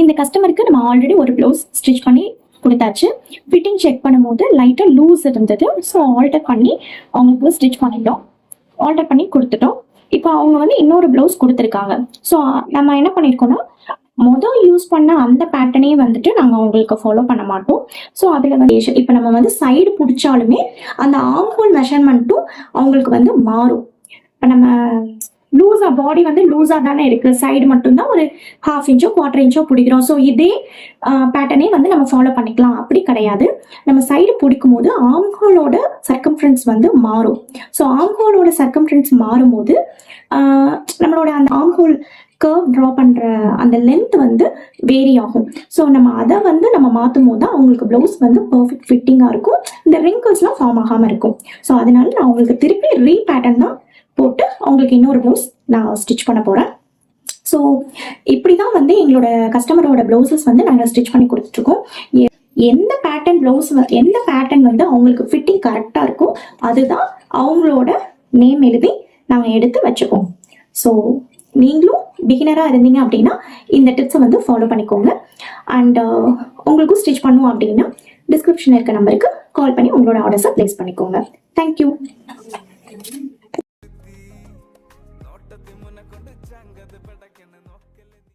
இந்த கஸ்டமருக்கு நம்ம ஆல்ரெடி ஒரு ப்ளவுஸ் ஸ்டிச் பண்ணி கொடுத்தாச்சு. ஃபிட்டிங் செக் பண்ணும்போது லைட்டாக லூஸ் இருந்தது. ஸோ ஆல்டர் பண்ணி அவங்களுக்கு ஸ்டிச் பண்ணிட்டோம். ஆல்டர் பண்ணி கொடுத்துட்டோம். இப்போ அவங்க வந்து இன்னொரு ப்ளவுஸ் கொடுத்துருக்காங்க. ஸோ நம்ம என்ன பண்ணியிருக்கோம்னா, மொதல் யூஸ் பண்ண அந்த பேட்டர்னே வந்துட்டு நாங்கள் அவங்களுக்கு ஃபாலோ பண்ண மாட்டோம். ஸோ அதில் வந்து இப்போ நம்ம வந்து சைடு பிடிச்சாலுமே அந்த ஆம்ஹோல் மெஷர்மெண்ட்டும் அவங்களுக்கு வந்து மாறும். இப்போ நம்ம லூஸா பாடி வந்து லூஸா தானே இருக்கு, சைடு மட்டும்தான் ஒரு 1/2 இன்ச்சோ 1/4 இன்ச்சோ பிடிக்கிறோம். ஸோ இதே பேட்டர்னே வந்து நம்ம ஃபாலோ பண்ணிக்கலாம் அப்படி கிடையாது. நம்ம சைடு பிடிக்கும் போது ஆம்ஹோலோட சர்க்கம்ஃபரன்ஸ் வந்து மாறும். ஸோ ஆம்ஹோலோட சர்க்கம்ஃபரன்ஸ் மாறும்போது நம்மளோட அந்த ஆம்ஹோல் கர்வ் ட்ரா பண்ற அந்த லென்த் வந்து வேரி ஆகும். ஸோ நம்ம அதை வந்து நம்ம மாற்றும் போது தான் அவங்களுக்கு ப்ளவுஸ் வந்து பர்ஃபெக்ட் ஃபிட்டிங்காக இருக்கும். இந்த ரிங்கிள்ஸ்லாம் ஃபார்ம் ஆகாமல் இருக்கும். ஸோ அதனால நான் அவங்களுக்கு திருப்பி பேட்டர்ன் தான் போட்டு அவங்களுக்கு இன்னொரு ப்ளவுஸ் நான் ஸ்டிச் பண்ண போகிறேன். ஸோ இப்படி தான் வந்து எங்களோட கஸ்டமரோட ப்ளவுசஸ் வந்து நாங்கள் ஸ்டிச் பண்ணி கொடுத்துட்ருக்கோம். எந்த பேட்டர்ன் ப்ளவுஸ் எந்த பேட்டர்ன் வந்து அவங்களுக்கு ஃபிட்டிங் கரெக்டாக இருக்கும் அதுதான் அவங்களோட நேம் எழுதி நாங்கள் எடுத்து வச்சுப்போம். ஸோ நீங்களும் பிகினராக இருந்தீங்க அப்படின்னா இந்த டிப்ஸை வந்து ஃபாலோ பண்ணிக்கோங்க. அண்ட் உங்களுக்கும் ஸ்டிச் பண்ணுவோம் அப்படின்னா டிஸ்கிரிப்ஷனில் இருக்க நம்பருக்கு கால் பண்ணி உங்களோட ஆர்டர்ஸை ப்ளேஸ் பண்ணிக்கோங்க. தேங்க்யூ.